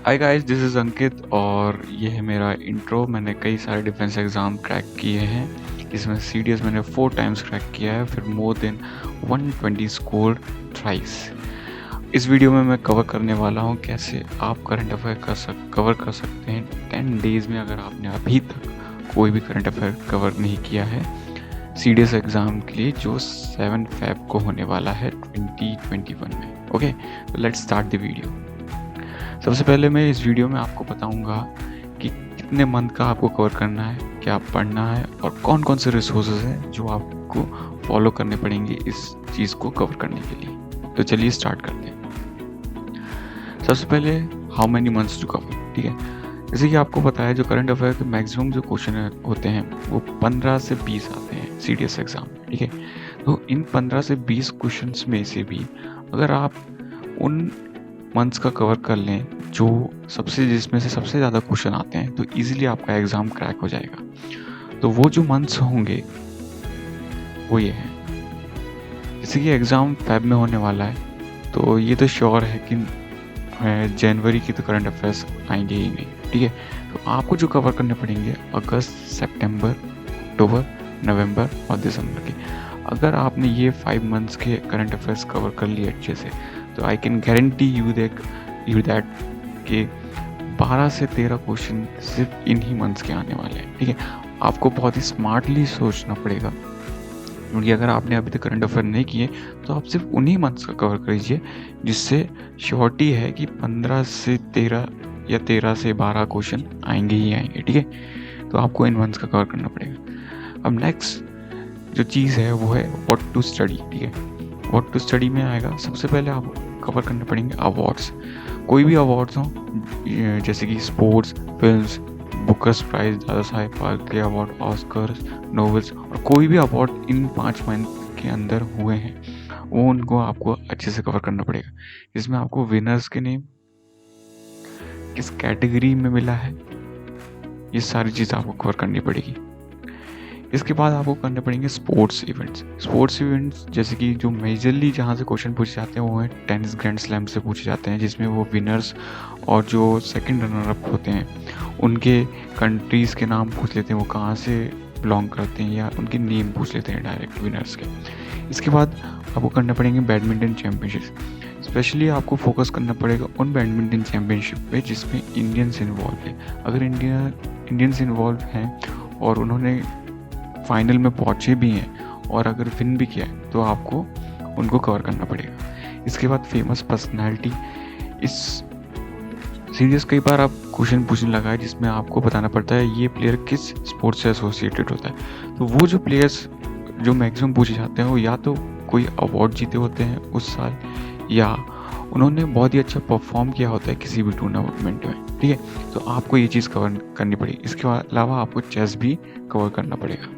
Hi guys, this is अंकित और ये है मेरा इंट्रो। मैंने कई सारे डिफेंस एग्ज़ाम क्रैक किए हैं, जिसमें सीडीएस मैंने 4 टाइम्स क्रैक किया है, फिर मोर देन 120 स्कोर थ्राइस। इस वीडियो में मैं कवर करने वाला हूँ कैसे आप करंट अफेयर कवर कर सकते हैं 10 डेज़ में, अगर आपने अभी तक कोई भी करंट अफेयर कवर नहीं किया है सीडीएस एग्ज़ाम के लिए, जो 7 फ़ेब को होने वाला है 2021 में। ओके, तो लेट्स स्टार्ट द वीडियो। सबसे पहले मैं इस वीडियो में आपको बताऊंगा कि कितने मंथ का आपको कवर करना है, क्या पढ़ना है और कौन कौन से रिसोर्सेज हैं जो आपको फॉलो करने पड़ेंगे इस चीज़ को कवर करने के लिए। तो चलिए स्टार्ट करते हैं। सबसे पहले how many months to cover, ठीक है। जैसे कि आपको पता है, जो करंट अफेयर के मैक्सिमम जो क्वेश्चन होते हैं वो 15 से 20 आते हैं सीडीएस एग्ज़ाम में, ठीक है। तो इन 15 से 20 क्वेश्चंस में से भी अगर आप उन मंथ्स का कवर कर लें जिसमें से सबसे ज़्यादा क्वेश्चन आते हैं, तो इजीली आपका एग्ज़ाम क्रैक हो जाएगा। तो वो जो मंथ्स होंगे वो ये हैं। जैसे कि एग्ज़ाम फ़ेब में होने वाला है, तो ये तो श्योर है कि जनवरी की तो करंट अफेयर्स आएंगे ही नहीं, ठीक है। तो आपको जो कवर करने पड़ेंगे अगस्त, सितंबर, अक्टूबर, नवंबर और दिसंबर के। अगर आपने ये 5 मंथ्स के करंट अफेयर्स कवर कर लिए अच्छे से, तो I can guarantee you that कि 12 से 13 क्वेश्चन सिर्फ इन्हीं मंथ्स के आने वाले हैं, ठीक है। आपको बहुत ही स्मार्टली सोचना पड़ेगा, क्योंकि अगर आपने अभी तक करंट अफेयर नहीं किए तो आप सिर्फ उन्हीं मंथ्स का कवर करिए, जिससे श्योरिटी है कि 15 से 13 या 13 से 12 क्वेश्चन आएंगे ही आएंगे, ठीक है। तो आपको इन मंथ्स का कवर करना पड़ेगा। अब नेक्स्ट जो चीज़ है वो है व्हाट टू स्टडी, ठीक है। व्हाट टू स्टडी में आएगा, सबसे पहले आप कवर करने पड़ेंगे अवार्ड्स। कोई भी अवार्ड्स हों, जैसे कि sports, films, Booker's prize, Dada Saheb Phalke award, Oscars, novels, और कोई भी अवार्ड इन 5 मंथ के अंदर हुए हैं, वो उनको आपको अच्छे से कवर करना पड़ेगा। जिसमें आपको विनर्स के नेम, किस कैटेगरी में मिला है, ये सारी चीज़ आपको कवर करनी पड़ेगी। इसके बाद आपको करने पड़ेंगे स्पोर्ट्स इवेंट्स। जैसे कि जो मेजरली जहाँ से क्वेश्चन पूछे जाते हैं वो है टेनिस ग्रैंड स्लैम से पूछे जाते हैं, जिसमें वो विनर्स और जो सेकंड रनर अप होते हैं उनके कंट्रीज़ के नाम पूछ लेते हैं, वो कहाँ से बिलोंग करते हैं, या उनके नेम पूछ लेते हैं डायरेक्ट विनर्स के। इसके बाद आपको करने पड़ेंगे बैडमिंटन चैम्पियनशिप। स्पेशली आपको फोकस करना पड़ेगा उन बैडमिंटन चैम्पियनशिप पे जिसमें इंडियंस इन्वॉल्व है। अगर इंडियंस इन्वॉल्व हैं और उन्होंने फाइनल में पहुँचे भी हैं और अगर विन भी किया है, तो आपको उनको कवर करना पड़ेगा। इसके बाद फेमस पर्सनालिटी। इस सीरीज कई बार आप क्वेश्चन पूछने लगा है जिसमें आपको बताना पड़ता है ये प्लेयर किस स्पोर्ट्स से एसोसिएटेड होता है। तो वो जो प्लेयर्स जो मैक्सिमम पूछे जाते हैं वो या तो कोई अवार्ड जीते होते हैं उस साल, या उन्होंने बहुत ही अच्छा परफॉर्म किया होता है किसी भी टूर्नामेंट में, ठीक है। तो आपको ये चीज़ कवर करनी पड़ेगी। इसके अलावा आपको चेस भी कवर करना पड़ेगा।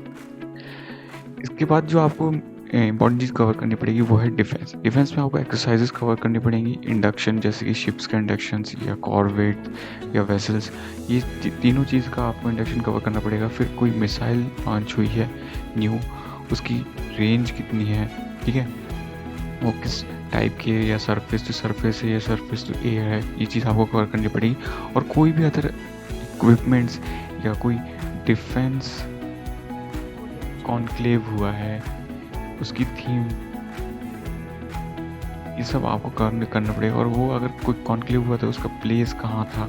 इसके बाद जो आपको इंपॉर्टेंट चीज़ कवर करनी पड़ेगी वो है डिफेंस में आपको एक्सरसाइजेस कवर करनी पड़ेंगी। इंडक्शन, जैसे कि शिप्स के इंडक्शंस या कॉर्वेट या वेसल्स, ये तीनों चीज़ का आपको इंडक्शन कवर करना पड़ेगा। फिर कोई मिसाइल लॉन्च हुई है न्यू, उसकी रेंज कितनी है, ठीक है, वो किस टाइप की है, या सरफेस टू सरफेस है या सरफेस टू एयर है, ये चीज़ आपको कवर करनी पड़ेगी। और कोई भी अदर इक्विपमेंट्स या कोई डिफेंस कॉन्क्लेव हुआ है, उसकी थीम, ये सब आपको करना पड़ेगा। और वो अगर कोई कॉन्क्लेव हुआ तो उसका प्लेस कहाँ था,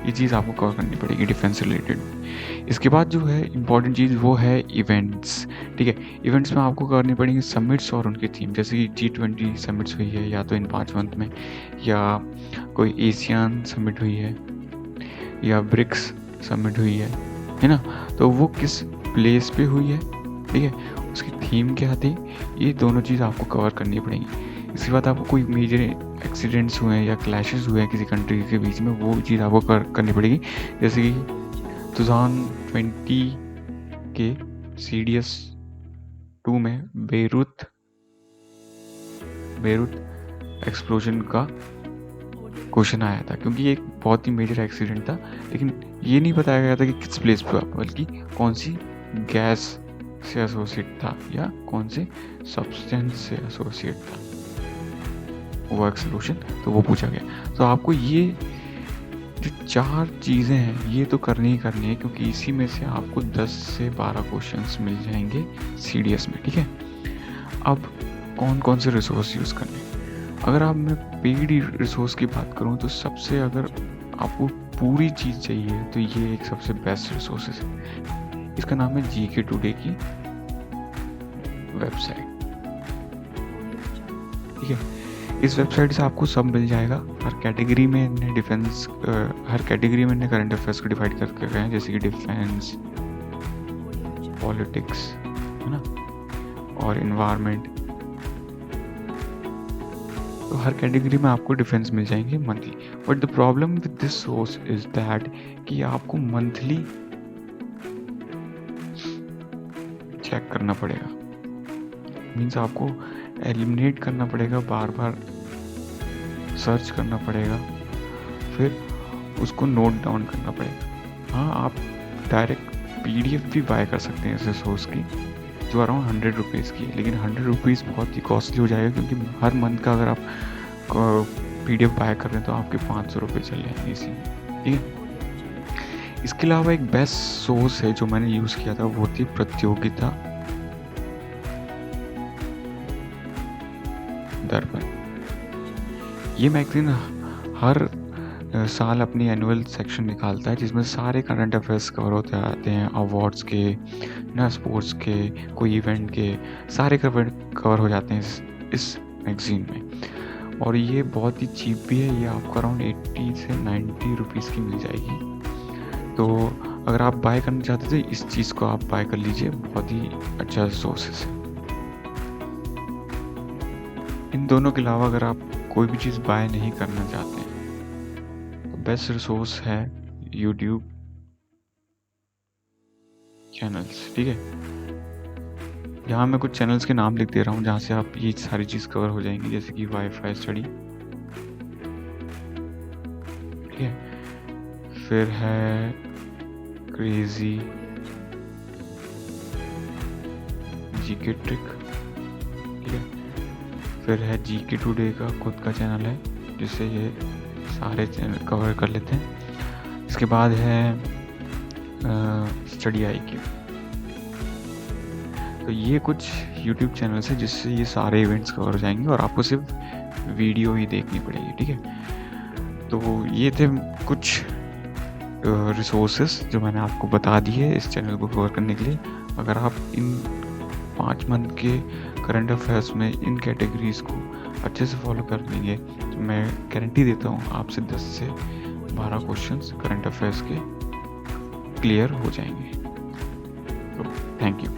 ये चीज़ आपको कवर करनी पड़ेगी डिफेंस रिलेटेड। इसके बाद जो है इम्पॉर्टेंट चीज़ वो है इवेंट्स, ठीक है। इवेंट्स में आपको करनी पड़ेंगी समिट्स और उनकी थीम। जैसे कि G20 समिट्स हुई है या तो इन 5 मंथ में, या कोई एशियन समिट हुई है, या ब्रिक्स समिट हुई है ना। तो वो किस प्लेस पे हुई है, ठीक है, उसकी थीम क्या थी, ये दोनों चीज़ आपको कवर करनी पड़ेंगी। इसके बाद आपको कोई मेजर एक्सीडेंट्स हुए हैं या क्लैशेस हुए हैं किसी कंट्री के बीच में, वो चीज़ आपको करनी पड़ेगी। जैसे कि 2020 के CDS 2 में बेरूत एक्सप्लोजन का क्वेश्चन आया था, क्योंकि ये एक बहुत ही मेजर एक्सीडेंट था, लेकिन ये नहीं बताया गया था कि किस प्लेस पे हुआ, बल्कि कौन सी गैस से एसोसिएट था या कौन से सब्सटेंस से एसोसिएट था वो एक्सप्लोजन, तो वो पूछा गया। तो आपको ये जो 4 चीज़ें हैं ये तो करनी ही करनी है, क्योंकि इसी में से आपको 10 से 12 क्वेश्चंस मिल जाएंगे सीडीएस में, ठीक है। अब कौन कौन से रिसोर्स यूज़ करने हैं। अगर आप मैं पेड रिसोर्स की बात करूँ तो सबसे, अगर आपको पूरी चीज़ चाहिए तो ये एक सबसे बेस्ट रिसोर्सेज है। इसका नाम है जीके टुडे की वेबसाइट, ठीक है। इस वेबसाइट से आपको सब मिल जाएगा। हर कैटेगरी में इन्हें करंट अफेयर्स को डिवाइड करके गए हैं, जैसे कि डिफेंस, पॉलिटिक्स, है ना, और इन्वायरमेंट। तो हर कैटेगरी में आपको डिफेंस मिल जाएंगे monthly. But the problem with this source is that कि आपको मंथली चेक करना पड़ेगा, मीन्स आपको एलिमिनेट करना पड़ेगा, बार बार सर्च करना पड़ेगा, फिर उसको नोट डाउन करना पड़ेगा। हाँ, आप डायरेक्ट पीडीएफ भी बाय कर सकते हैं इस रिसोर्स की, जो अराउंड 100 रुपीज़ की है, लेकिन 100 रुपीज़ बहुत ही कॉस्टली हो जाएगा, क्योंकि हर मंथ का अगर आप पीडीएफ बाय कर रहे हैं तो आपके 500 रुपये चल जाएंगे इसी में, ठीक है। इसके अलावा एक बेस्ट सोर्स है जो मैंने यूज़ किया था, वो थी प्रतियोगिता दर्पण। ये मैगजीन हर साल अपनी एनुअल सेक्शन निकालता है, जिसमें सारे करंट अफेयर्स कवर होते आते हैं, अवार्ड्स के ना, स्पोर्ट्स के, कोई इवेंट के, सारे कवर हो जाते हैं इस मैगजीन में। और ये बहुत ही चीप भी है, ये आपको अराउंड 80 से 90 रुपीज़ की मिल जाएगी। तो अगर आप बाय करना चाहते थे, इस चीज़ को आप बाय कर लीजिए, बहुत ही अच्छा सोर्सेस है। इन दोनों के अलावा अगर आप कोई भी चीज़ बाय नहीं करना चाहते हैं, बेस्ट रिसोर्स है यूट्यूब चैनल्स, ठीक है। यहाँ मैं कुछ चैनल्स के नाम लिख दे रहा हूँ जहाँ से आप ये सारी चीज़ कवर हो जाएंगी, जैसे कि वाईफाई स्टडी, ठीक है। फिर है क्रेजी जीके ट्रिक, ठीक है। फिर है जीके टुडे का खुद का चैनल है, जिससे ये सारे चैनल कवर कर लेते हैं। इसके बाद है स्टडी आईक्यू। तो ये कुछ यूट्यूब चैनल्स है जिससे ये सारे इवेंट्स कवर हो जाएंगे और आपको सिर्फ वीडियो ही देखनी पड़ेगी, ठीक है। तो ये थे कुछ रिसोर्सेस जो मैंने आपको बता दिए इस चैनल को कवर करने के लिए। अगर आप इन 5 मंथ के करंट अफेयर्स में इन कैटेगरीज को अच्छे से फॉलो कर लेंगे तो मैं गारंटी देता हूँ आपसे 10 से 12 क्वेश्चंस करंट अफेयर्स के क्लियर हो जाएंगे। तो थैंक यू।